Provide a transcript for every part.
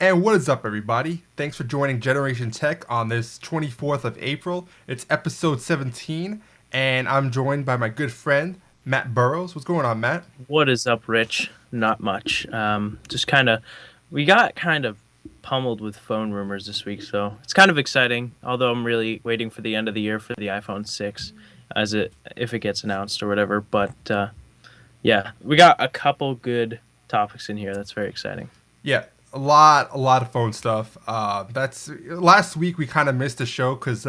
And what is up, everybody? Thanks for joining Generation Tech on this 24th of April. It's episode 17, and I'm joined by my good friend, Matt Burrows. What's going on, Matt? What is up, Rich? Not much. Just kind of, we got kind of pummeled with phone rumors this week, so it's kind of exciting. Although I'm really waiting for the end of the year for the iPhone 6, if it gets announced or whatever. But yeah, we got a couple good topics in here. That's very exciting. Yeah, a lot of phone stuff. That's last week we kind of missed the show because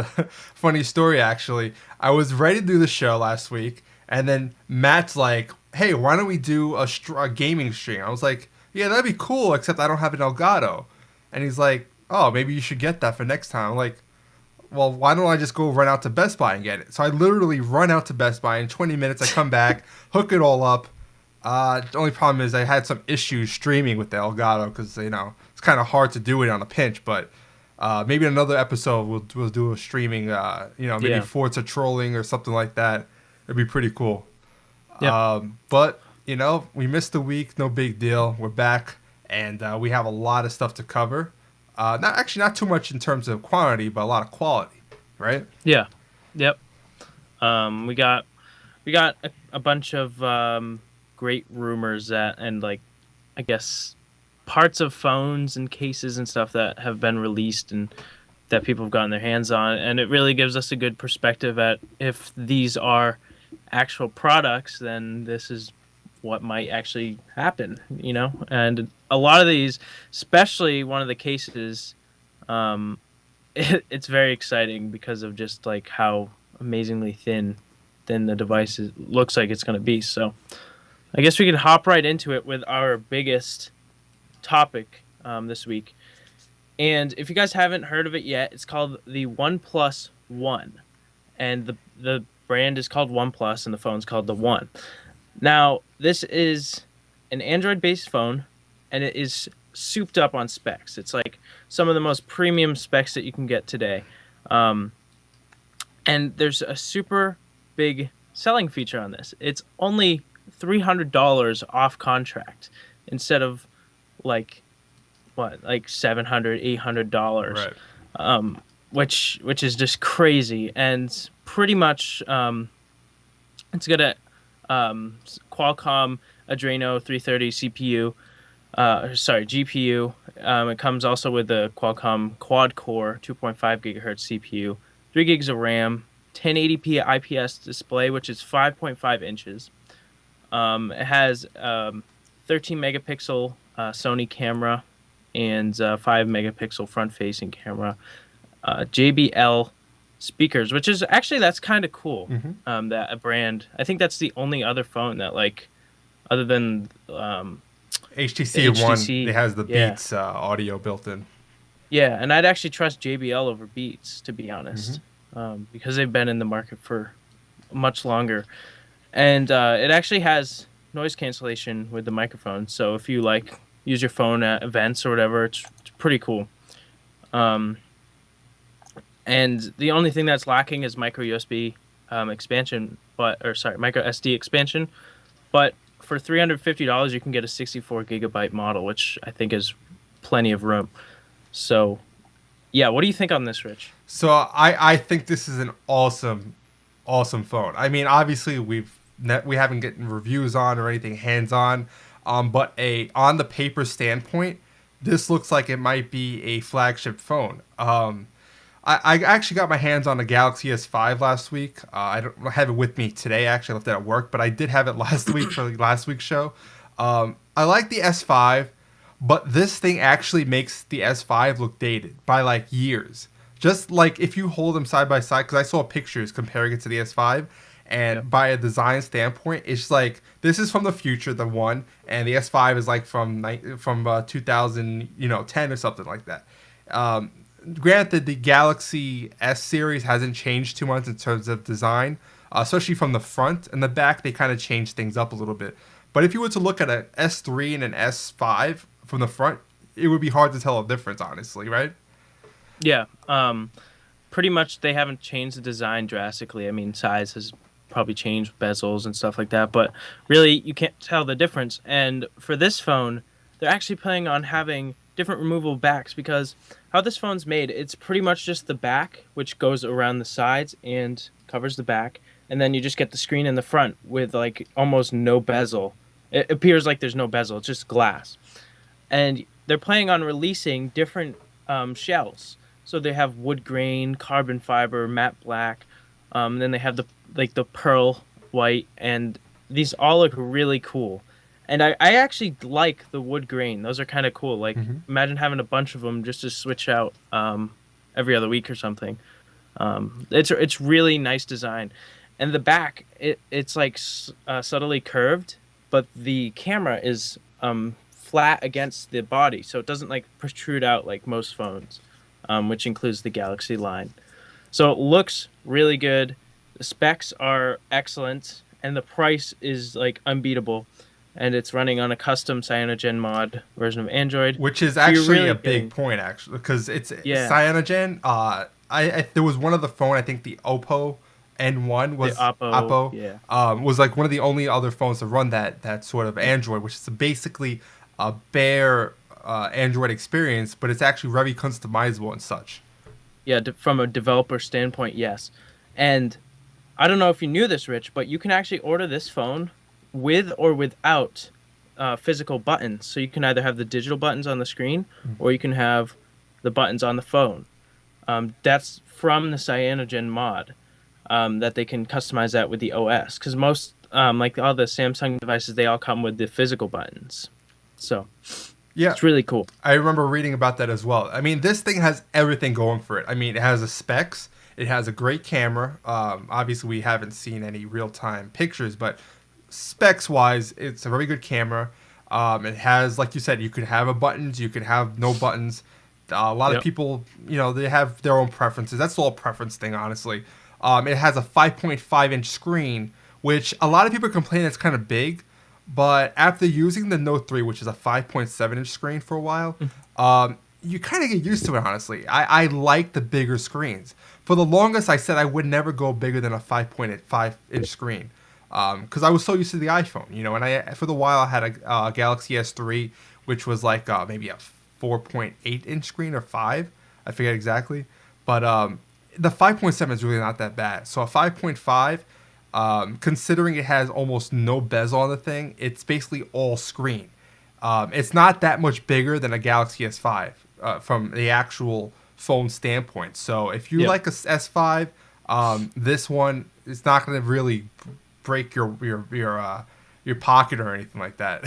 funny story actually. I was ready to do the show last week, and then Matt's like, "Hey, why don't we do a gaming stream?" I was like, "Yeah, that'd be cool, except I don't have an Elgato," and he's like, "Oh, maybe you should get that for next time." I'm like, well, why don't I just go run out to Best Buy and get it? So I literally run out to Best Buy in 20 minutes. I come back, hook it all up. The only problem is I had some issues streaming with the Elgato because it's kind of hard to do it on a pinch. But maybe in another episode we'll do a streaming. Maybe Yeah. Forza trolling or something like that. It'd be pretty cool. Yep. But we missed a week. No big deal. We're back, and we have a lot of stuff to cover. Not too much in terms of quantity, but a lot of quality, right? Yeah. Yep. We got a bunch of great rumors and like, I guess, parts of phones and cases and stuff that have been released and that people have gotten their hands on, and it really gives us a good perspective at if these are actual products, then this is what might actually happen. And a lot of these, especially one of the cases, it's very exciting because of just like how amazingly thin the device looks like it's going to be. So I guess we can hop right into it with our biggest topic this week. And if you guys haven't heard of it yet, it's called the OnePlus One. And the brand is called OnePlus and the phone's called the One. Now, this is an Android-based phone, and it is souped up on specs. It's like some of the most premium specs that you can get today. And there's a super big selling feature on this. It's only $300 off contract instead of like $700, $800, Right. which is just crazy. And pretty much it's got a Qualcomm Adreno 330 CPU, GPU. It comes also with a Qualcomm quad-core 2.5 gigahertz CPU, 3 gigs of RAM, 1080p IPS display, which is 5.5 inches. It has 13 megapixel Sony camera and 5 megapixel front-facing camera. JBL speakers, which is actually, that's kind of cool. Mm-hmm. That a brand, I think that's the only other phone that, like, other than HTC, the One, HTC, it has the yeah. Beats audio built in. Yeah, and I'd actually trust JBL over Beats, to be honest, because they've been in the market for much longer. And it actually has noise cancellation with the microphone, so if you like use your phone at events or whatever, it's pretty cool. And the only thing that's lacking is micro USB expansion, micro SD expansion. But for $350, you can get a 64 gigabyte model, which I think is plenty of room. So, yeah, what do you think on this, Rich? So I think this is an awesome phone. I mean, obviously we haven't gotten reviews on or anything hands on, but on the paper standpoint, this looks like it might be a flagship phone. I actually got my hands on the Galaxy S5 last week. I don't have it with me today. Actually, I left it at work, but I did have it last week for last week's show. I like the S5, but this thing actually makes the S5 look dated by like years. Just like if you hold them side by side, because I saw pictures comparing it to the S5, and by a design standpoint, it's like this is from the future, the One, and the S5 is like from 2010 or something like that. Granted, the Galaxy S series hasn't changed too much in terms of design, especially from the front and the back. They kind of changed things up a little bit. But if you were to look at an S3 and an S5 from the front, it would be hard to tell a difference, honestly, right? Yeah, pretty much they haven't changed the design drastically. I mean, size has probably changed, bezels and stuff like that, but really you can't tell the difference. And for this phone, they're actually planning on having different removable backs because how this phone's made, it's pretty much just the back, which goes around the sides and covers the back, and then you just get the screen in the front with like almost no bezel. It appears like there's no bezel; it's just glass. And they're planning on releasing different shells. So they have wood grain, carbon fiber, matte black. Then they have the pearl white, and these all look really cool. And I actually like the wood grain. Those are kind of cool. Like imagine having a bunch of them just to switch out every other week or something. It's really nice design, and the back it's like subtly curved, but the camera is flat against the body, so it doesn't like protrude out like most phones, which includes the Galaxy line. So it looks really good. The specs are excellent, and the price is like unbeatable. And it's running on a custom Cyanogen mod version of Android, which is so you're actually really a big getting- point, actually, because it's Yeah. Cyanogen. I there was one of the phone. I think the Oppo N1 was The Oppo, yeah. was like one of the only other phones to run that sort of Android, which is basically a bare Android experience, but it's actually very customizable and such. Yeah, from a developer standpoint, yes. And I don't know if you knew this, Rich, but you can actually order this phone with or without physical buttons. So you can either have the digital buttons on the screen or you can have the buttons on the phone. That's from the Cyanogen mod that they can customize that with the OS. Because most, like all the Samsung devices, they all come with the physical buttons. So Yeah, it's really cool. I remember reading about that as well. I mean, this thing has everything going for it. I mean, it has the specs. It has a great camera. Obviously, we haven't seen any real-time pictures, but specs-wise, it's a very good camera. It has, like you said, you could have a buttons, you could have no buttons. A lot of people, they have their own preferences. That's all a preference thing, honestly. It has a 5.5-inch screen, which a lot of people complain it's kind of big. But after using the Note 3, which is a 5.7-inch screen for a while, you kind of get used to it, honestly. I like the bigger screens. For the longest, I said I would never go bigger than a 5.5-inch screen because I was so used to the iPhone, and for the while I had a Galaxy S3, which was like maybe a 4.8-inch screen or 5. I forget exactly. But the 5.7 is really not that bad. So a 5.5... considering it has almost no bezel on the thing, it's basically all screen. It's not that much bigger than a Galaxy S5 from the actual phone standpoint. So if you like a S5, this one is not going to really break your pocket or anything like that.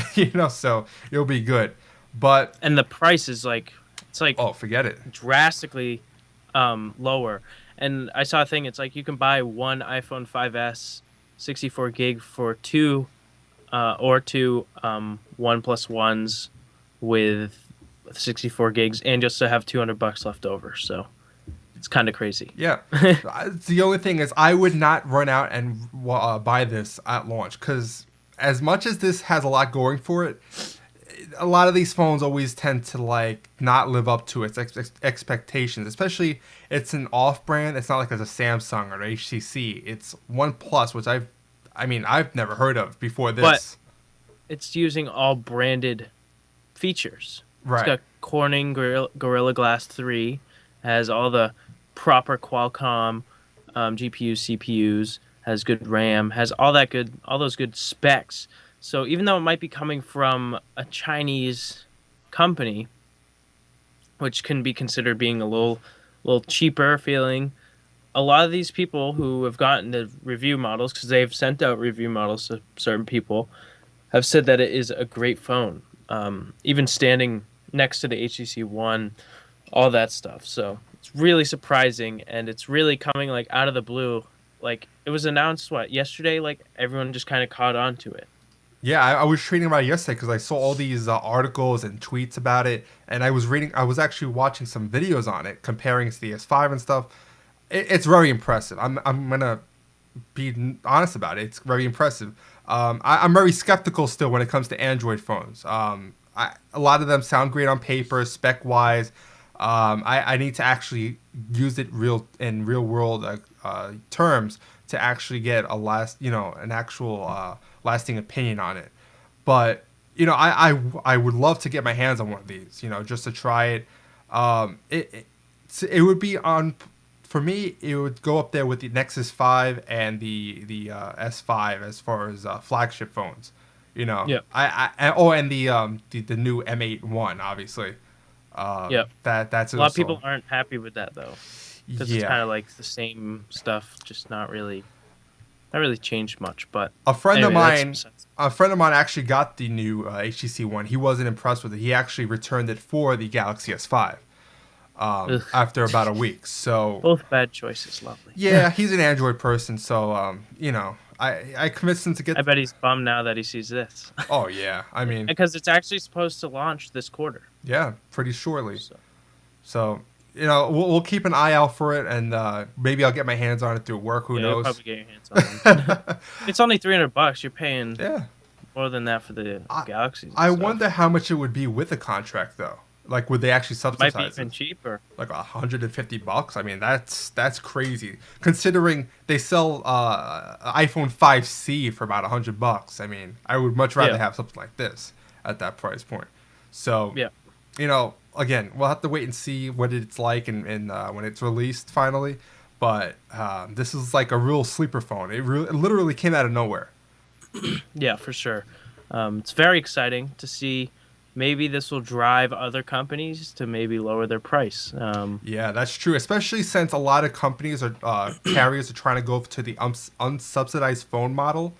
So it'll be good. But And the price is it's like oh, forget it. drastically lower. And I saw a thing. It's like you can buy one iPhone 5S 64 gig for two OnePlus Ones with 64 gigs, and just to have $200 left over. So it's kind of crazy. Yeah. The only thing is I would not run out and buy this at launch because as much as this has a lot going for it, a lot of these phones always tend to not live up to its expectations, especially it's an off-brand. It's not like it's a Samsung or an HTC. It's OnePlus, which I've never heard of before this. But it's using all branded features. Right. It's got Corning Gorilla Glass 3, has all the proper Qualcomm GPUs, CPUs, has good RAM, has all those good specs. So even though it might be coming from a Chinese company, which can be considered being a little cheaper feeling, a lot of these people who have gotten the review models, because they've sent out review models to certain people, have said that it is a great phone. Even standing next to the HTC One, all that stuff. So it's really surprising, and it's really coming out of the blue. It was announced yesterday. Everyone just kind of caught on to it. Yeah, I was reading about it yesterday because I saw all these articles and tweets about it, and I was actually watching some videos on it, comparing it to the S5 and stuff. It's very impressive. I'm gonna be honest about it. It's very impressive. I'm very skeptical still when it comes to Android phones. A lot of them sound great on paper, spec wise. I need to actually use it in real world terms to actually get an actual lasting opinion on it. But I would love to get my hands on one of these, just to try it. It would be on for me. It would go up there with the Nexus 5 and the S5 as far as flagship phones. Yeah, And the new M8 one, obviously. yeah. That's A lot of also people aren't happy with that though, because it's yeah. kind of like the same stuff, just not really changed much. But A friend of anyway, that's mine, besides. a friend of mine actually got the new HTC one. He wasn't impressed with it. He actually returned it for the Galaxy S5 Ugh. after about a week. So Both bad choices. Lovely. yeah, he's an Android person. So I convinced him to I get. bet he's bummed now that he sees this, Oh yeah, I mean because it's actually supposed to launch this quarter. yeah, pretty shortly. So So we'll keep an eye out for it, and maybe I'll get my hands on it through work. Who yeah, you'll knows? probably get your hands on it. It's only $300. You're paying Yeah. more than that for the I, Galaxies. And I stuff. wonder how much it would be with a contract though. Like, would they actually Might be subsidize even it? cheaper. Like $150? I mean, that's crazy. Considering they sell iPhone 5C for about $100. I mean, I would much rather Yeah. have something like this at that price point. So, Yeah. again, we'll have to wait and see what it's like and when it's released finally. But this is like a real sleeper phone. It literally came out of nowhere. Yeah, for sure. It's very exciting to see. Maybe this will drive other companies to maybe lower their price. Yeah, that's true. Especially since a lot of companies are carriers are trying to go to the unsubsidized phone model,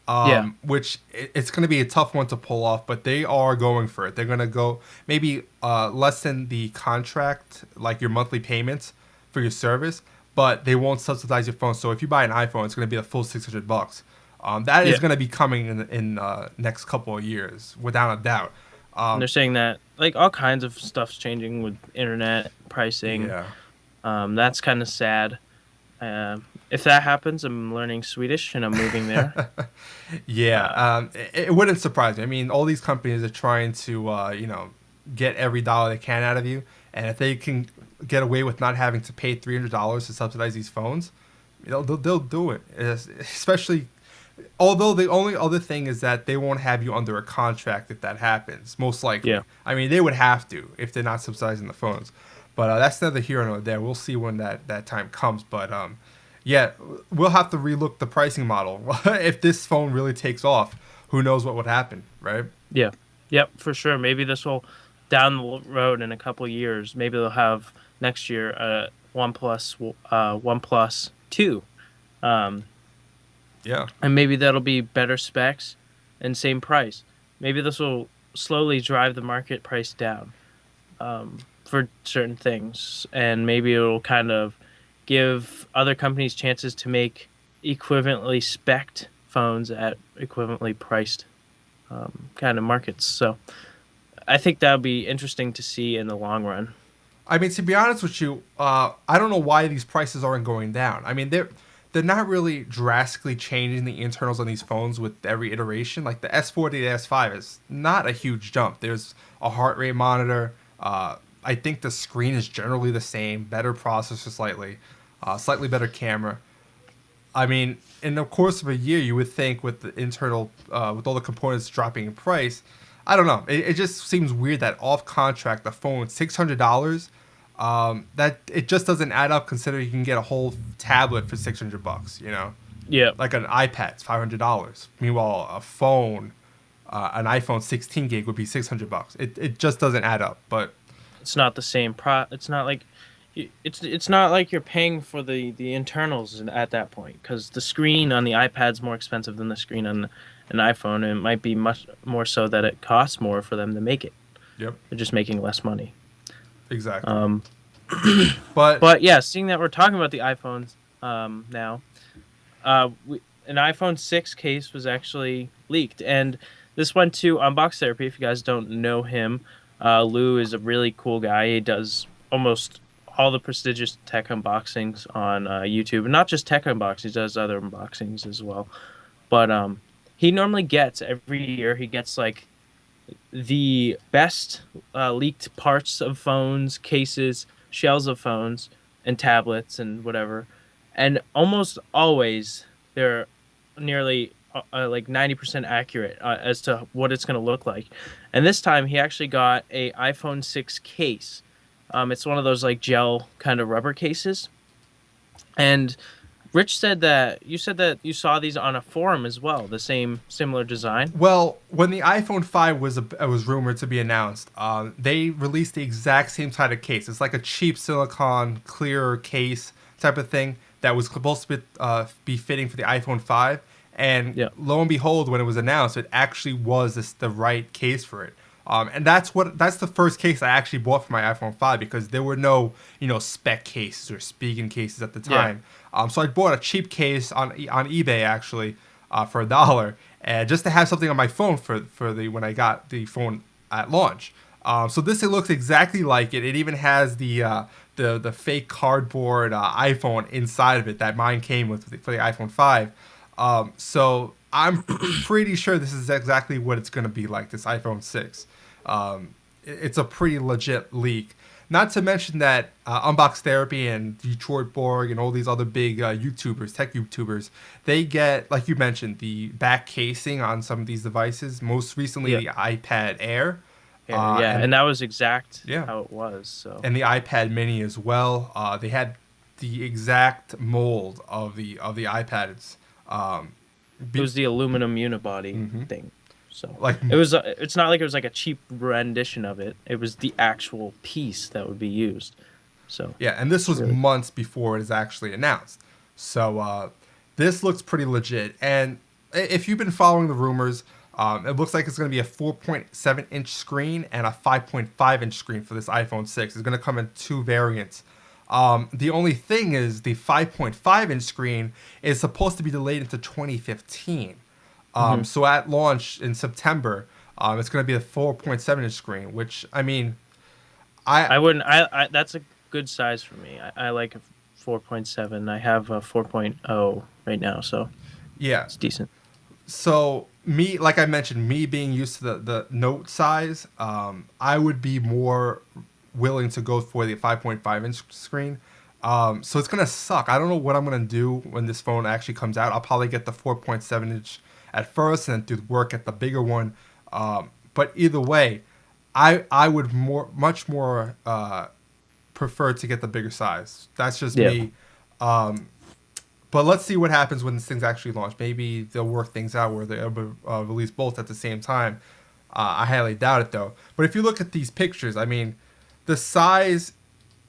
Yeah. which it's going to be a tough one to pull off. But they are going for it. They're going to go maybe less than the contract, like your monthly payments for your service, but they won't subsidize your phone. So if you buy an iPhone, it's going to be a full $600. That is Yeah. going to be coming in next couple of years, without a doubt. And they're saying that like all kinds of stuff's changing with internet pricing. Yeah. That's kind of sad. If that happens, I'm learning Swedish and I'm moving there. Yeah, Uh, it wouldn't surprise me. I mean, all these companies are trying to, get every dollar they can out of you, and if they can get away with not having to pay $300 to subsidize these phones, they'll do it. Especially, although the only other thing is that they won't have you under a contract if that happens. Most likely, Yeah. I mean, they would have to if they're not subsidizing the phones. But that's neither here nor there. We'll see when that time comes. But yeah, we'll have to relook the pricing model. If this phone really takes off, who knows what would happen, right? yeah. Yep, for sure. Maybe this will down the road in a couple years. Maybe they'll have next year OnePlus 2. Um, Yeah. and maybe that'll be better specs and same price. Maybe this will slowly drive the market price down for certain things, and maybe it'll kind of give other companies chances to make equivalently spec'd phones at equivalently priced kind of markets. So I think that'll be interesting to see in the long run. I mean, to be honest with you, I don't know why these prices aren't going down. I mean, they're not really drastically changing the internals on these phones with every iteration. Like the S4 to the S5 is not a huge jump. There's a heart rate monitor. I think the screen is generally the same, better processor slightly better camera. I mean, in the course of a year, you would think with the internal, with all the components dropping in price, I don't know. It just seems weird that off contract the phone $600. That it just doesn't add up considering you can get a whole tablet for $600. Yeah, Like an iPad's $500. Meanwhile, a phone, an iPhone 16 gig would be $600. It just doesn't add up. But it's not the same It's not like it's not like you're paying for the internals at that point, because the screen on the iPad's more expensive than the screen on an iPhone, and it might be much more so that it costs more for them to make it. yep, They're just making less money. exactly. Um, But but yeah, seeing that we're talking about the iPhones now, an iPhone 6 case was actually leaked, and this went to Unbox Therapy. If you guys don't know him, Lou is a really cool guy. He does almost all the prestigious tech unboxings on YouTube, and not just tech unboxings. He does other unboxings as well. But he normally gets every year. He gets like the best leaked parts of phones, cases, shells of phones, and tablets and whatever. And almost always, they're nearly like 90% accurate as to what it's going to look like. And this time he actually got a iPhone 6 case. It's one of those like gel kind of rubber cases. And Rich said that you saw these on a forum as well, the same similar design. Well, when the iPhone 5 was rumored to be announced, they released the exact same type of case. It's like a cheap silicone clear case type of thing that was supposed to be fitting for the iPhone 5. And Yeah. lo and behold, when it was announced, it actually was the right case for it. And that's the first case I actually bought for my iPhone 5 because there were no spec cases or speaking cases at the time. So I bought a cheap case on eBay actually for $1, and just to have something on my phone for the when I got the phone at launch. So this it looks exactly like it. It even has the fake cardboard iPhone inside of it that mine came with for the iPhone 5. So I'm pretty sure this is exactly what it's going to be like, this iPhone 6. It's a pretty legit leak. Not to mention that Unbox Therapy and Detroit Borg and all these other big YouTubers, tech YouTubers, they get, like you mentioned, the back casing on some of these devices. Most recently, the iPad Air. And that was exact Yeah. how it was. So And the iPad Mini as well. They had the exact mold of the iPads. it was the aluminum unibody thing. So Like it was. It's not like it was like a cheap rendition of it. It was the actual piece that would be used. So Yeah, and this was months before it is actually announced. So this looks pretty legit. And if you've been following the rumors, it looks like it's going to be a 4.7-inch screen and a 5.5-inch screen for this iPhone 6. It's going to come in two variants. The only thing is the 5.5-inch screen is supposed to be delayed into 2015. So at launch in September, it's going to be a 4.7-inch screen, which, I mean, I wouldn't. I that's a good size for me. I like a 4.7. I have a 4.0 right now, so yeah. it's decent. So me, like I mentioned, me being used to the Note size, I would be more willing to go for the 5.5-inch screen. So it's gonna suck. I don't know what I'm gonna do when this phone actually comes out. I'll probably get the 4.7-inch at first and then do work at the bigger one. But either way, I would much more prefer to get the bigger size. That's just me. But let's see what happens when this thing's actually launched. Maybe they'll work things out where they'll release both at the same time. I highly doubt it, though. But if you look at these pictures, I mean, the size,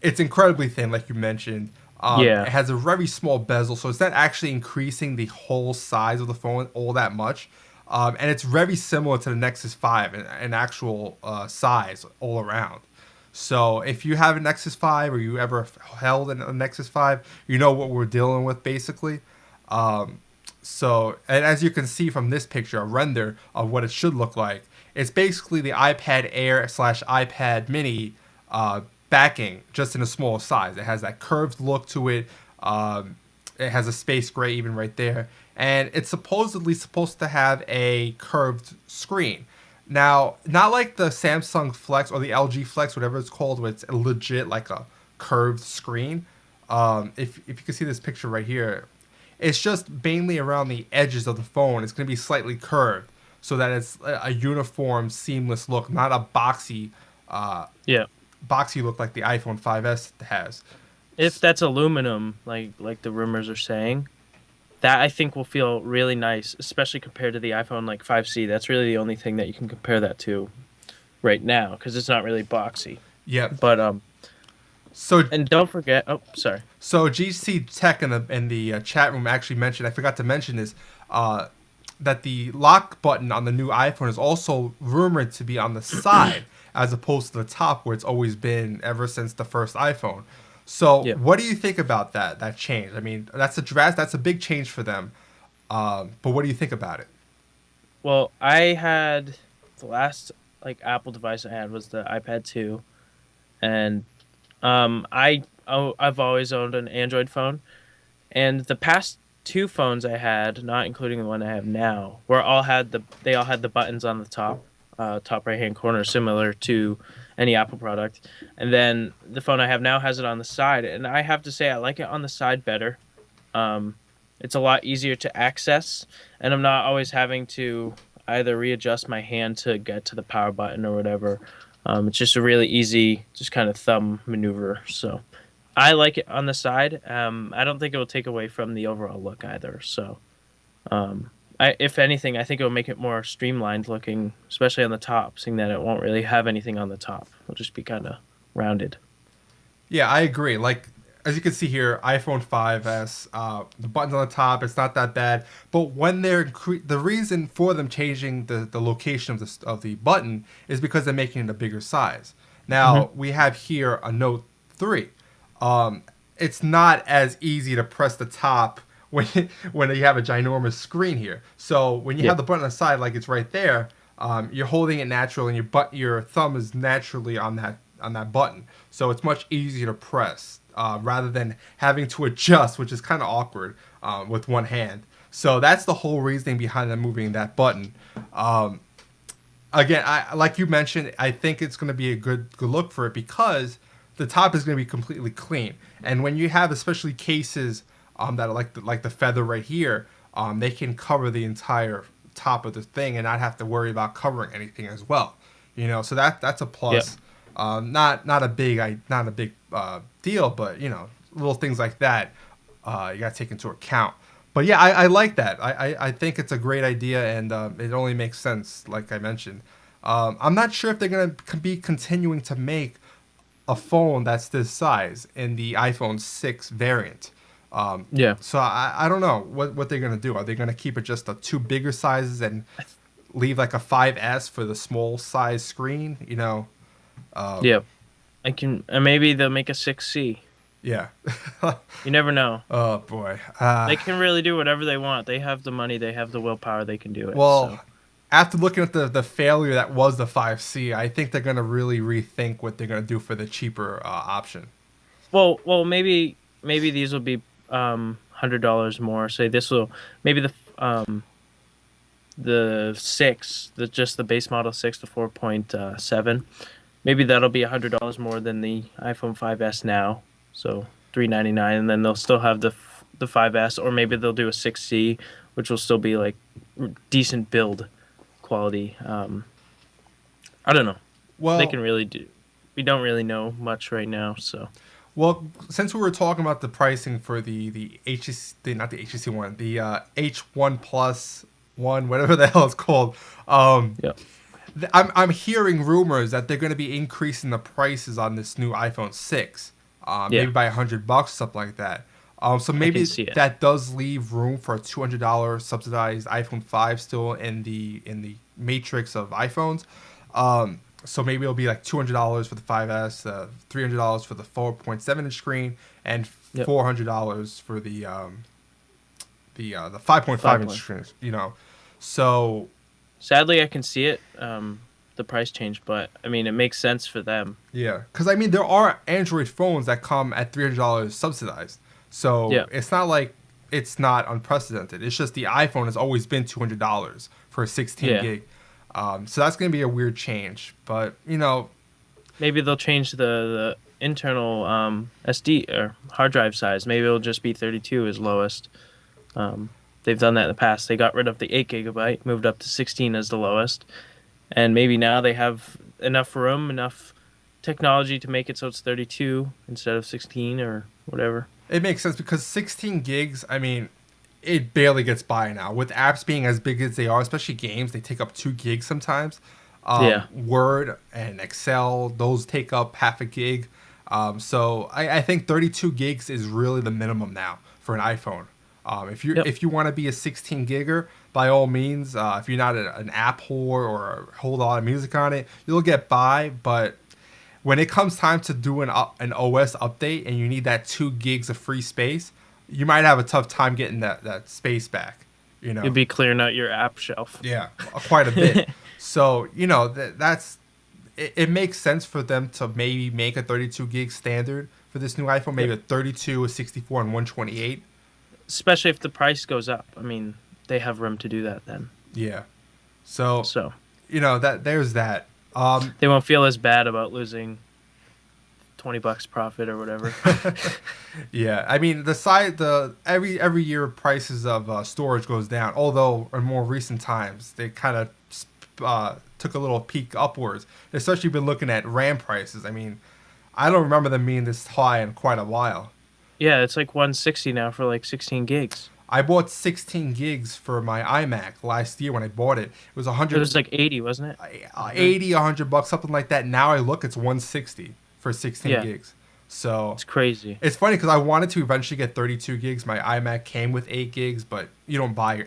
it's incredibly thin, like you mentioned. It has a very small bezel, so it's not actually increasing the whole size of the phone all that much. And it's very similar to the Nexus 5 in actual size all around. So if you have a Nexus 5 or you ever held a Nexus 5, you know what we're dealing with basically. So, and as you can see from this picture, a render of what it should look like, it's basically the iPad Air / iPad Mini backing, just in a small size. It has that curved look to it. It has a space gray even right there. And it's supposedly supposed to have a curved screen. Now, not like the Samsung Flex or the LG Flex, whatever it's called, where it's legit like a curved screen. If you can see this picture right here, it's just mainly around the edges of the phone. It's going to be slightly curved so that it's a uniform, seamless look, not a boxy look like the iPhone 5S has. If that's aluminum, like the rumors are saying, that I think will feel really nice, especially compared to the iPhone like 5C. That's really the only thing that you can compare that to right now because it's not really boxy. Yeah. But So and don't forget. Oh, sorry. So GC Tech in the chat room actually mentioned. I forgot to mention this. That the lock button on the new iPhone is also rumored to be on the side as opposed to the top where it's always been ever since the first iPhone. So what do you think about that change? I mean, that's a big change for them. But what do you think about it? Well, I had the last like Apple device I had was the iPad 2, and I've always owned an Android phone, and the past two phones I had, not including the one I have now, they all had the buttons on the top right hand corner, similar to any Apple product. And then the phone I have now has it on the side, and I have to say I like it on the side better. It's a lot easier to access, and I'm not always having to either readjust my hand to get to the power button or whatever. It's just a really easy, just kind of thumb maneuver. So I like it on the side. I don't think it will take away from the overall look either. So, if anything, I think it will make it more streamlined looking, especially on the top, seeing that it won't really have anything on the top. It'll just be kind of rounded. Yeah, I agree. Like as you can see here, iPhone 5s, the buttons on the top, it's not that bad. But when the reason for them changing the location of the button is because they're making it a bigger size. Hmm. Now we have here a Note 3. It's not as easy to press the top when when you have a ginormous screen here. So when you Yeah. have the button on the side, like it's right there, you're holding it naturally, and your thumb is naturally on that button. So it's much easier to press rather than having to adjust, which is kind of awkward with one hand. So that's the whole reasoning behind them moving that button. Um, Again, I like you mentioned, I think it's going to be a good look for it because the top is going to be completely clean. And when you have especially cases that are like the feather right here, they can cover the entire top of the thing and not have to worry about covering anything as well. So that's a Yep. plus. Not a big deal, but little things like that you got to take into account. But yeah, I like that. I think it's a great idea, and it only makes sense, like I mentioned. I'm not sure if they're going to be continuing to make a phone that's this size in the iPhone 6 variant. Yeah. So I don't know what they're going to do. Are they going to keep it just the two bigger sizes and leave like a 5S for the small size screen? Yeah. I can, and maybe they'll make a 6C. Yeah. You never know. Oh boy. They can really do whatever they want. They have the money, they have the willpower, they can do it. So, Well, after looking at the failure that was the 5C, I think they're going to really rethink what they're going to do for the cheaper option. maybe these will be $100 more. Say this will maybe the six, just the base model six, the 4.7. Maybe that'll be $100 more than the iPhone 5s now. So 399, and then they'll still have the 5s, or maybe they'll do a 6C, which will still be like decent build quality. I don't know. They Well, can really do. We don't really know much right now, so since we were talking about the pricing for the HTC, not the HTC one, the H1 Plus one, whatever the hell it's called, yeah, I'm hearing rumors that they're going to be increasing the prices on this new iPhone 6, yeah, maybe by $100, something like that. So I can maybe see it. that does leave room for a $200 subsidized iPhone 5 still in the matrix of iPhones. So maybe it'll be like $200 for the 5S, $300 for the 4.7-inch screen, and Yep, $400 for the 5.5-inch 5 screen. So Sadly, I can see it. The price change, but I mean, it makes sense for them. yeah, because I mean, there are Android phones that come at $300 subsidized. So Yeah, it's not like it's not unprecedented. It's just the iPhone has always been $200 for a 16 yeah. gig. So that's going to be a weird change. But, Maybe they'll change the internal SD or hard drive size. Maybe it'll just be 32 as lowest. Um, they've done that in the past. They got rid of the 8 GB, moved up to 16 as the lowest, and maybe now they have enough room, enough technology to make it so it's 32 instead of 16 or whatever. it makes sense because 16 gigs, I mean, it barely gets by now. With apps being as big as they are, especially games, they take up 2 gigs sometimes. Yeah. Word and Excel, those take up half a gig. So I think 32 gigs is really the minimum now for an iPhone. Yep. If you want to be a 16 gigger, by all means, if you're not an app whore or hold a lot of music on it, you'll get by. But when it comes time to do an OS update and you need that 2 gigs of free space, you might have a tough time getting that space back. You You'll know, be clearing out your app shelf. yeah, quite a bit. So that's it makes sense for them to maybe make a 32 gig standard for this new iPhone, Yep. maybe a 32, a 64, and 128. Especially if the price goes up. I mean, they have room to do that then. Yeah. So So that there's that. they won't feel as bad about losing $20 profit or whatever. Yeah, I mean the every year prices of storage goes down. Although in more recent times they kind of took a little peak upwards. Especially been looking at RAM prices. I mean, I don't remember them being this high in quite a while. Yeah, it's like 160 now for like 16 gigs. I bought 16 gigs for my iMac last year when I bought it. It was It was like 80, wasn't it? 80, $100, something like that. Now I look, it's 160 for 16 Yeah, gigs. So it's crazy. it's funny because I wanted to eventually get 32 gigs. My iMac came with 8 gigs, but you don't buy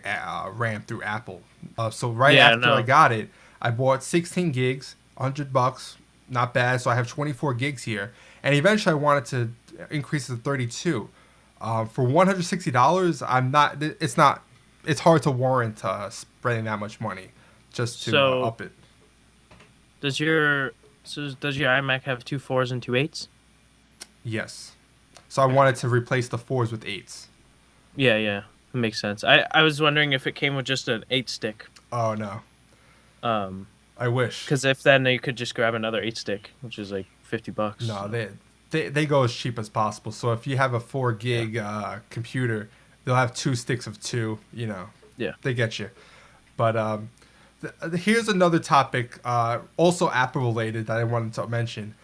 RAM through Apple. So right Yeah, after I no. got it, I bought 16 gigs, $100, not bad. So I have 24 gigs here, and eventually I wanted to increase it to 32. For $160, I'm not. It's not. It's hard to warrant spending that much money just to So up it. does your does your iMac have two fours and two eights? Yes. So I wanted to replace the fours with eights. Yeah, yeah, that makes sense. I was wondering if it came with just an eight stick. Oh no, Um, I wish. because if then you could just grab another eight stick, which is like $50. No, So, they go as cheap as possible. So if you have a 4 gig computer, they'll have 2 sticks of 2. You know, yeah. they get you. But here's another topic, also Apple related that I wanted to mention.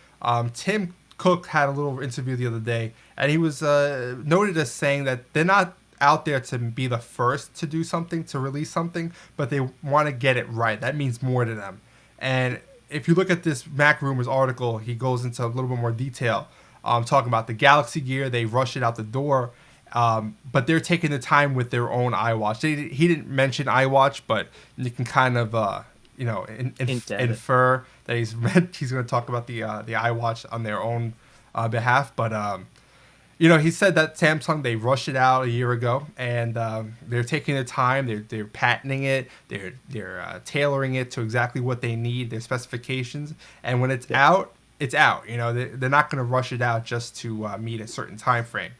Tim Cook had a little interview the other day, and he was noted as saying that they're not out there to be the first to do something, to release something, but they want to get it right. That means more to them. And if you look at this Mac Rumors article, he goes into a little bit more detail, talking about the Galaxy Gear. They rush it out the door, but they're taking the time with their own iWatch. He didn't mention iWatch, but you can kind of Hint at it. infer that he's going to talk about the iWatch on their own behalf. But he said that Samsung, they rushed it out a year ago, and they're taking their time. They're patenting it. They're tailoring it to exactly what they need, their specifications. And when it's out, it's out. They're not going to rush it out just to meet a certain time frame.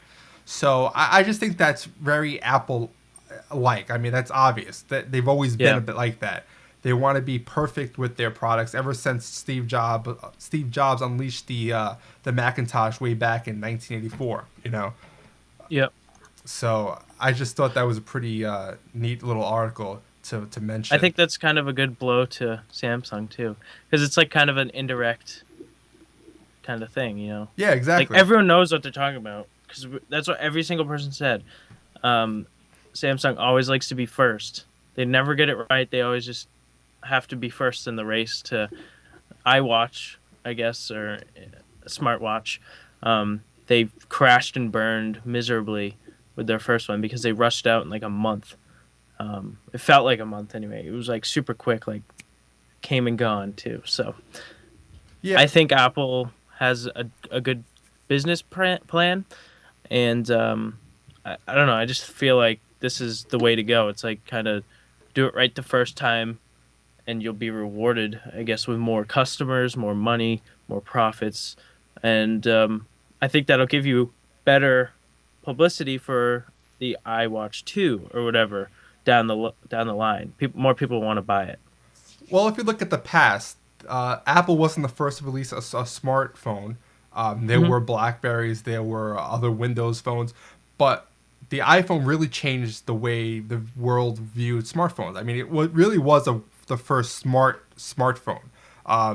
So I just think that's very Apple-like. I mean, that's obvious. That they've always been a bit like that. They want to be perfect with their products ever since Steve Jobs unleashed the Macintosh way back in 1984. Yep. So I just thought that was a pretty neat little article to mention. I think that's kind of a good blow to Samsung too, because it's like kind of an indirect kind of thing, Yeah, exactly. Like everyone knows what they're talking about, because that's what every single person said. Samsung always likes to be first. They never get it right. They always just have to be first in the race to iWatch, I guess, or a smartwatch. They crashed and burned miserably with their first one because they rushed out in like a month. It felt like a month anyway. It was like super quick, like came and gone too. So yeah, I think Apple has a good business plan, and I don't know. I just feel like this is the way to go. It's like kind of do it right the first time, and you'll be rewarded, I guess, with more customers, more money, more profits, and I think that'll give you better publicity for the iWatch 2 or whatever down the line. More people want to buy it. Well, if you look at the past, Apple wasn't the first to release a smartphone. There were Blackberries, there were other Windows phones, but the iPhone really changed the way the world viewed smartphones. I mean, it really was the first smartphone.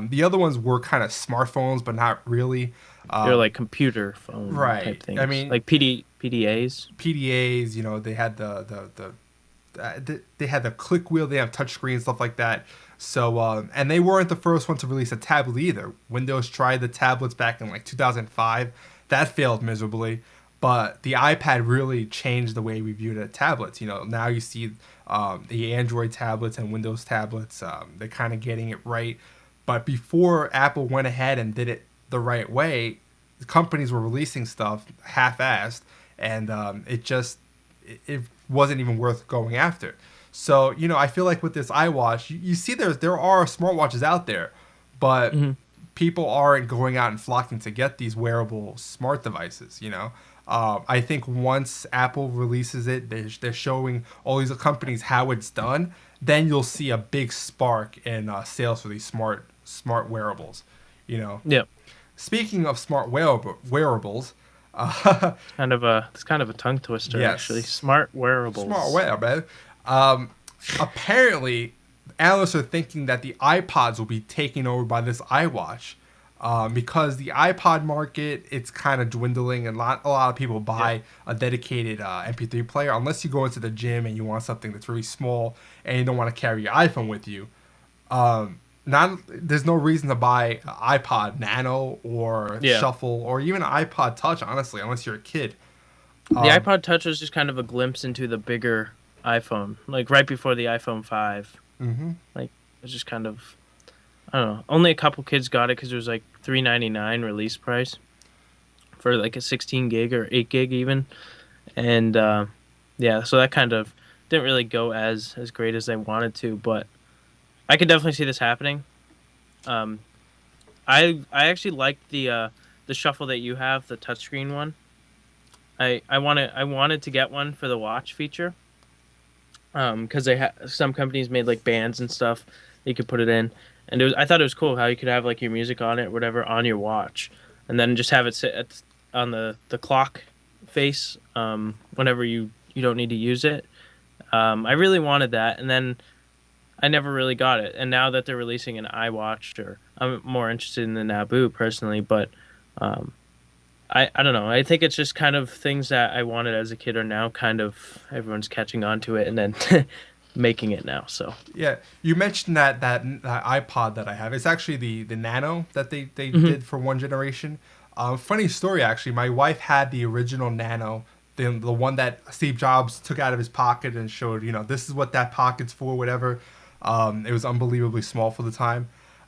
The other ones were kind of smartphones, but not really. They're like computer phone type things. I mean, like PDAs. PDAs. They had they had the click wheel. They have touchscreen stuff like that. So and they weren't the first one to release a tablet either. Windows tried the tablets back in like 2005. That failed miserably. But the iPad really changed the way we viewed tablets. Now you see the Android tablets and Windows tablets. They're kind of getting it right. But before Apple went ahead and did it the right way, the companies were releasing stuff half-assed, and it wasn't even worth going after. So I feel like with this iWatch, you see there are smartwatches out there, but people aren't going out and flocking to get these wearable smart devices. I think once Apple releases it, they're showing all these companies how it's done. Then you'll see a big spark in sales for these smart wearables. Yep. Speaking of smart wearables, It's kind of a tongue twister, actually. yes, Smart smart wearables. wearable. Um, Apparently, analysts are thinking that the iPods will be taken over by this iWatch. Because the iPod market, it's kind of dwindling, and a lot of people Yeah. buy a dedicated MP3 player unless you go into the gym and you want something that's really small and you don't want to carry your iPhone with you. Not There's no reason to buy an iPod Nano or Yeah. Shuffle or even an iPod Touch, honestly, unless you're a kid. The iPod Touch was just kind of a glimpse into the bigger iPhone, like right before the iPhone 5. Hmm. Like, it was just kind of, I don't know. Only a couple kids got it because it was like $3.99 release price for like a 16 gig or 8 gig even. And yeah, so that kind of didn't really go as great as I wanted to, but I could definitely see this happening. Um, I actually like the shuffle that you have, the touchscreen one. I wanted to get one for the watch feature. Because some companies made like bands and stuff you could put it in, and I thought it was cool how you could have like your music on it or whatever on your watch, and then just have it sit on the clock face whenever you don't need to use it. I really wanted that, and then I never really got it. And now that they're releasing an iWatch, or I'm more interested in the Naboo personally, but um, I don't know. I think it's just kind of things that I wanted as a kid are now kind of everyone's catching on to it and then making it now. So Yeah, you mentioned that iPod that I have. It's actually the Nano that they hmm did for one generation. Funny story, actually. My wife had the original Nano, the one that Steve Jobs took out of his pocket and showed, this is what that pocket's for, whatever. It was unbelievably small for the time.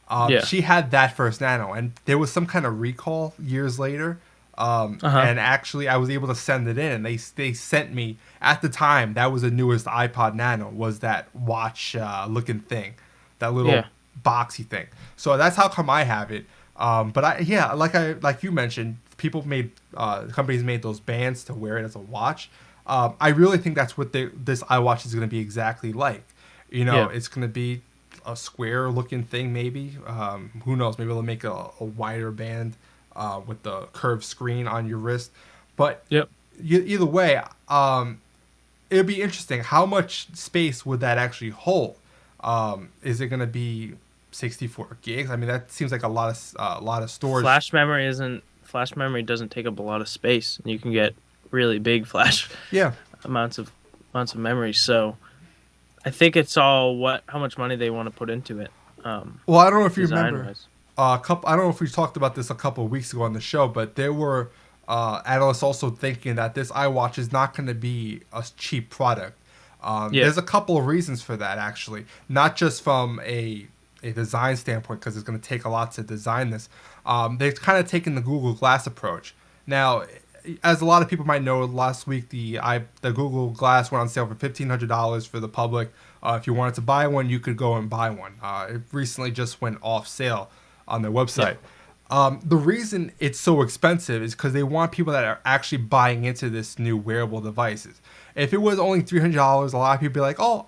yeah, She had that first Nano, and there was some kind of recall years later. uh huh, And actually, I was able to send it in, and they sent me at the time. That was the newest iPod Nano, was that watch looking thing, that little yeah, boxy thing. So that's how come I have it. But like you mentioned, companies made those bands to wear it as a watch. I really think that's what this iWatch is going to be exactly like. yeah, It's going to be a square looking thing, maybe. Who knows? Maybe they'll make a wider band with the curved screen on your wrist. But yep. either way, it'd be interesting. How much space would that actually hold? Is it going to be 64 gigs? I mean, that seems like a lot of storage. Flash memory doesn't take up a lot of space, and you can get really big flash Yeah. amounts of memory. So I think it's all how much money they want to put into it, Well, I don't know if you design remember. wise. I don't know if we talked about this a couple of weeks ago on the show, but there were analysts also thinking that this iWatch is not going to be a cheap product. Yeah, There's a couple of reasons for that, actually. Not just from a design standpoint, because it's going to take a lot to design this. They've kind of taken the Google Glass approach. Now, as a lot of people might know, last week the Google Glass went on sale for $1,500 for the public. If you wanted to buy one, you could go and buy one. It recently just went off sale on their yeah, website. The reason it's so expensive is because they want people that are actually buying into this new wearable devices. If it was only $300, a lot of people would be like, "Oh,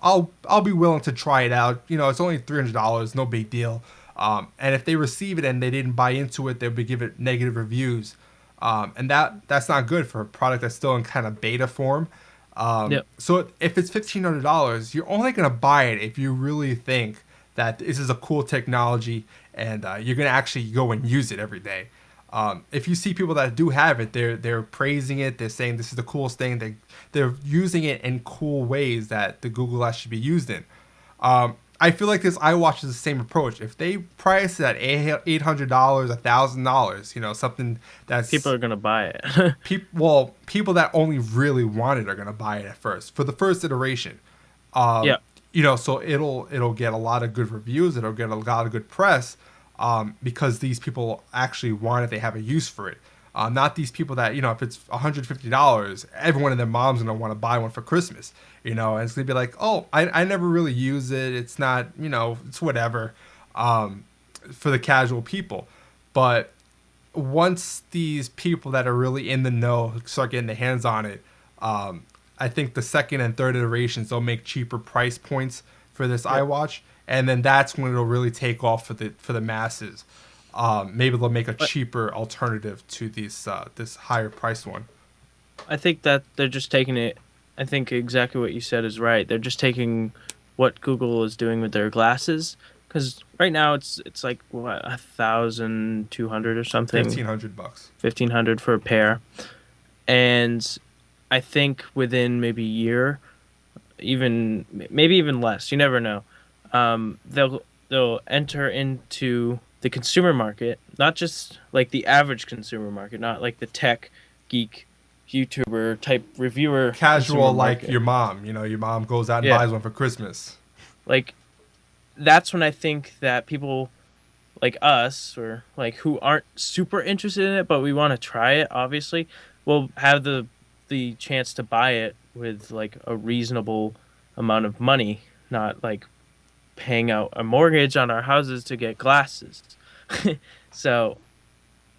I'll be willing to try it out. It's only $300, no big deal." And if they receive it and they didn't buy into it, they'll be give it negative reviews, and that's not good for a product that's still in kind of beta form. yep, So if it's $1,500, you're only gonna buy it if you really think that this is a cool technology and you're gonna actually go and use it every day. If you see people that do have it, they're praising it. They're saying this is the coolest thing. They're using it in cool ways that the Google Glass should be used in. I feel like this iWatch is the same approach. If they price it at $800, $1,000, something people that's are gonna buy it. people that only really want it are gonna buy it at first for the first iteration. Yeah, So it'll get a lot of good reviews. It'll get a lot of good press, because these people actually want it. They have a use for it. Not these people that, if it's $150, everyone and their mom's gonna want to buy one for Christmas. And it's gonna be like, oh, I never really use it. It's not, it's whatever, for the casual people. But once these people that are really in the know start getting their hands on it, I think the second and third iterations they'll make cheaper price points for this yep, iWatch, and then that's when it'll really take off for the masses. maybe they'll make a But cheaper alternative to this higher priced one. I think that they're just taking it. I think exactly what you said is right. They're just taking what Google is doing with their glasses, because right now it's like what 1,200 or something, $1,500. 1,500 for a pair, and I think within maybe a year, even maybe even less. You never know. They'll enter into the consumer market, not just like the average consumer market, not like the tech geek YouTuber type reviewer consumer Casual, like market. your mom. Your mom goes out and Yeah, buys one for Christmas. like that's when I think that people like us or like who aren't super interested in it, but we want to try it, obviously, will have the chance to buy it with like a reasonable amount of money, not like paying out a mortgage on our houses to get glasses. So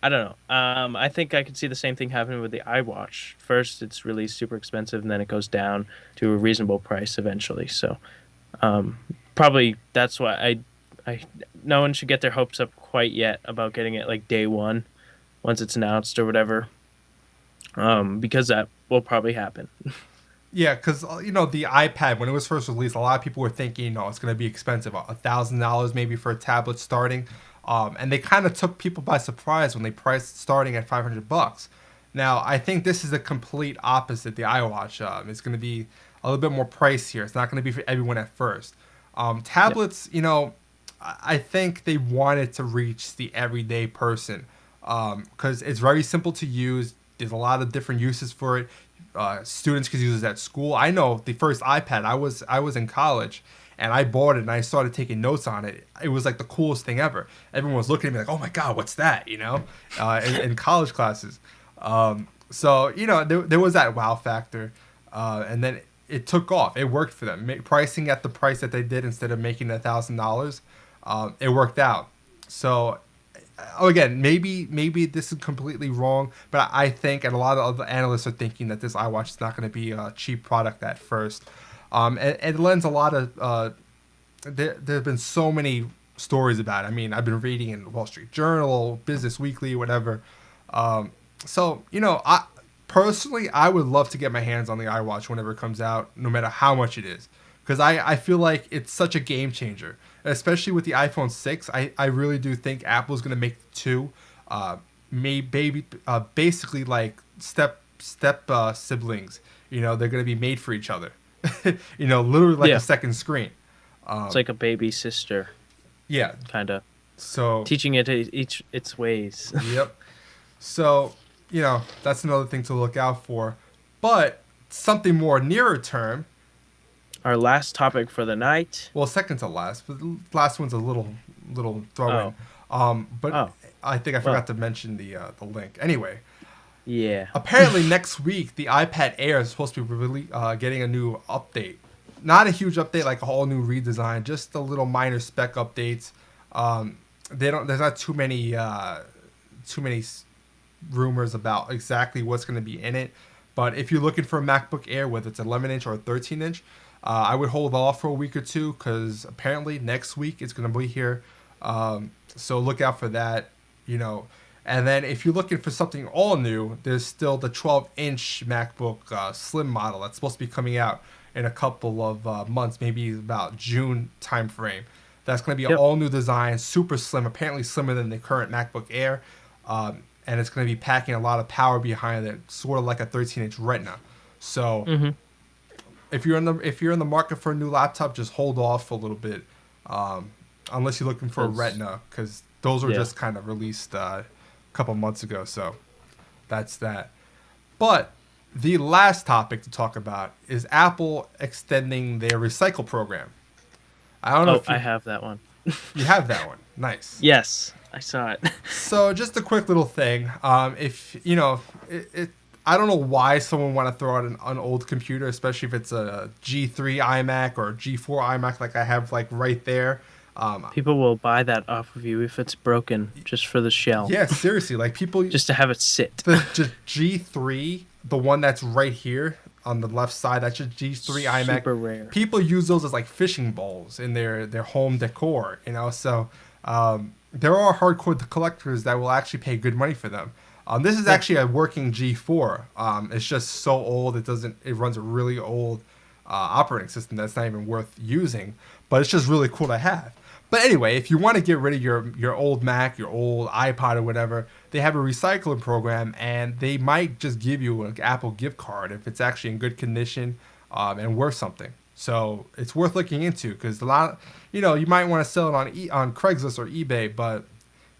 I don't know. I think I could see the same thing happening with the iWatch. First, it's really super expensive, and then it goes down to a reasonable price eventually. So um, probably that's why I no one should get their hopes up quite yet about getting it like day one, once it's announced or whatever, because that will probably happen. Yeah, because the iPad when it was first released, a lot of people were thinking, it's going to be expensive, $1,000 maybe for a tablet starting, and they kind of took people by surprise when they priced starting at $500. Now, I think this is the complete opposite. The iWatch, it's going to be a little bit more pricier. It's not going to be for everyone at first. Yep. Tablets, I think they wanted to reach the everyday person because it's very simple to use. There's a lot of different uses for it. Students could use it at school. I know the first iPad. I was in college, and I bought it and I started taking notes on it. It was like the coolest thing ever. Everyone was looking at me like, "Oh my God, what's that?" In college classes. So there was that wow factor, and then it took off. It worked for them. Pricing at the price that they did instead of making $1,000, it worked out. So again, maybe this is completely wrong, but I think, and a lot of other analysts are thinking that this iWatch is not going to be a cheap product at first. And it lends a lot of. There have been so many stories about it. I mean, I've been reading in Wall Street Journal, Business Weekly, whatever. So I personally, I would love to get my hands on the iWatch whenever it comes out, no matter how much it is, because I feel like it's such a game changer, especially with the iPhone 6. I really do think Apple's going to make the two, basically like step siblings. They're going to be made for each other. Literally like a Yeah, second screen. it's like a baby sister, Yeah. kind of So teaching it each its ways. yep. So, that's another thing to look out for. But something more nearer term, Our last topic for the night. well, second to last, but the last one's a little throw in. Oh, But oh, I think I well, forgot to mention the link. Anyway, yeah. apparently next week the iPad Air is supposed to be really getting a new update. Not a huge update like a whole new redesign, just a little minor spec updates. They don't. There's not too many rumors about exactly what's going to be in it. But if you're looking for a MacBook Air, whether it's 11 inch or 13 inch, I would hold off for a week or two because apparently next week it's going to be here. So look out for that, And then if you're looking for something all new, there's still the 12-inch MacBook Slim model that's supposed to be coming out in a couple of months, maybe about June timeframe. That's going to be an Yep. all new design, super slim, apparently slimmer than the current MacBook Air. And it's going to be packing a lot of power behind it, sort of like a 13-inch Retina. So Mhm. if you're in the market for a new laptop, just hold off for a little bit, unless you're looking for a 'Cause- Retina, because those were Yeah. just kind of released a couple months ago. So that's that. But the last topic to talk about is Apple extending their recycle program. I don't know Oh, if I have that one. you have that one. Nice. Yes, I saw it. So just a quick little thing. If I don't know why someone want to throw out an old computer, especially if it's a G3 iMac or G4 iMac like I have like right there. People will buy that off of you if it's broken, just for the shell, Yeah, seriously, like people, just to have it sit. the G3, the one that's right here on the left side, that's your G3 iMac. Super rare. People use those as like fishing bowls in their home decor, So there are hardcore collectors that will actually pay good money for them. This is Yeah. actually a working G4. It's just so old it runs a really old operating system that's not even worth using, but it's just really cool to have. But anyway, if you want to get rid of your old Mac, your old iPod or whatever, they have a recycling program, and they might just give you an Apple gift card if it's actually in good condition and worth something. So it's worth looking into because a lot, you might want to sell it on Craigslist or eBay, but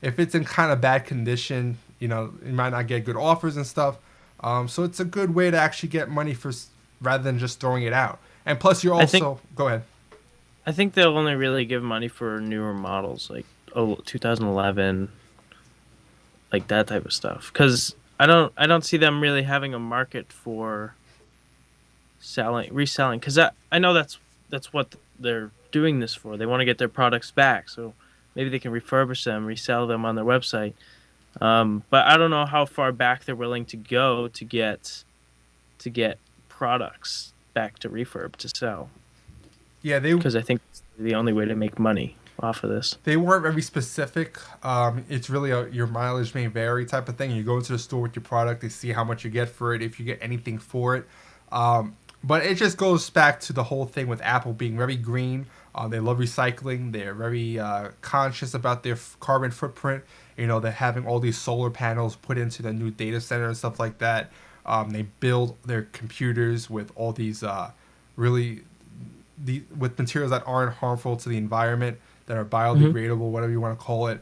if it's in kind of bad condition, you might not get good offers and stuff. So it's a good way to actually get money rather than just throwing it out. And plus, you're I think also go ahead. I think they'll only really give money for newer models like 2011, like that type of stuff. Because I don't see them really having a market for reselling. Because I know that's what they're doing this for. They want to get their products back, so maybe they can refurbish them, resell them on their website. But I don't know how far back they're willing to go to get products back to refurb to sell. Yeah, Because I think it's the only way to make money off of this. they weren't very specific. It's really your mileage may vary type of thing. You go into the store with your product, they see how much you get for it, if you get anything for it. But it just goes back to the whole thing with Apple being very green. They love recycling. They're very conscious about their carbon footprint. They're having all these solar panels put into the new data center and stuff like that. They build their computers with all these really with materials that aren't harmful to the environment, that are biodegradable, whatever you want to call it.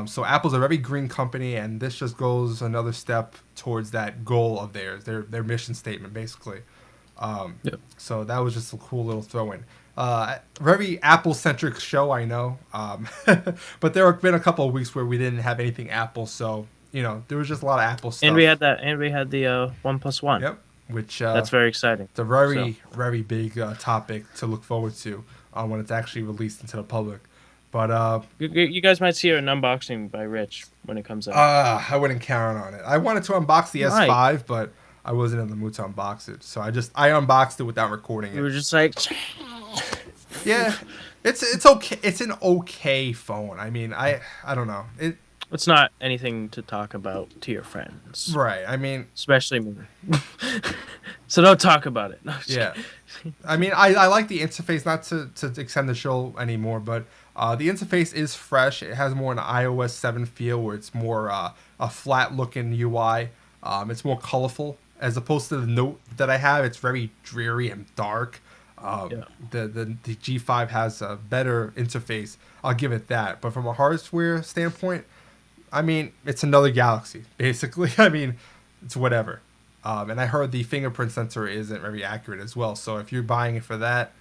So Apple's a very green company, and this just goes another step towards that goal of theirs, their mission statement, basically. Yep. So that was just a cool little throw-in. Very Apple-centric show, I know. But there have been a couple of weeks where we didn't have anything Apple, so there was just a lot of Apple stuff. And we had the OnePlus One. Yep. Which That's very exciting. it's a very very big topic to look forward to when it's actually released into the public. But You guys might see an unboxing by Rich when it comes out. I wouldn't count on it. I wanted to unbox the Right. S5, but I wasn't in the mood to unbox it, so I unboxed it without recording We were it. just like, Yeah, it's okay. It's an okay phone. I mean, I don't know it. it's not anything to talk about to your friends, Right. I mean, especially me. So don't talk about it. No, yeah. I mean, I like the interface, not to extend the show anymore, but the interface is fresh. It has more an iOS 7 feel, where it's more a flat looking UI. It's more colorful as opposed to the Note that I have. It's very dreary and dark. Yeah. The G5 has a better interface. I'll give it that. But from a hardware standpoint, I mean, it's another Galaxy, basically. I mean, it's whatever. And I heard the fingerprint sensor isn't very accurate as well. So if you're buying it for that,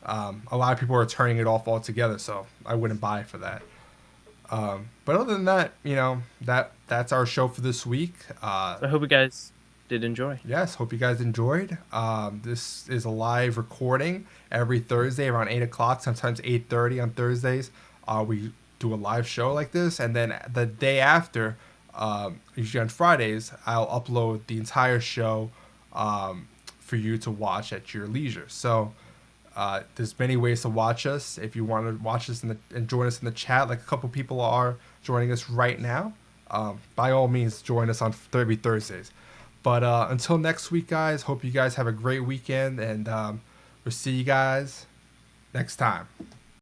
a lot of people are turning it off altogether. So I wouldn't buy it for that. But other than that, that's our show for this week. I hope you guys did enjoy. Yes, hope you guys enjoyed. This is a live recording every Thursday around 8 o'clock, sometimes 8:30 on Thursdays. We do a live show like this, and then the day after, usually on Fridays, I'll upload the entire show for you to watch at your leisure. So there's many ways to watch us. If you want to watch us and join us in the chat, like a couple people are joining us right now, by all means, join us on every Thursdays. But until next week, guys, hope you guys have a great weekend, and we'll see you guys next time.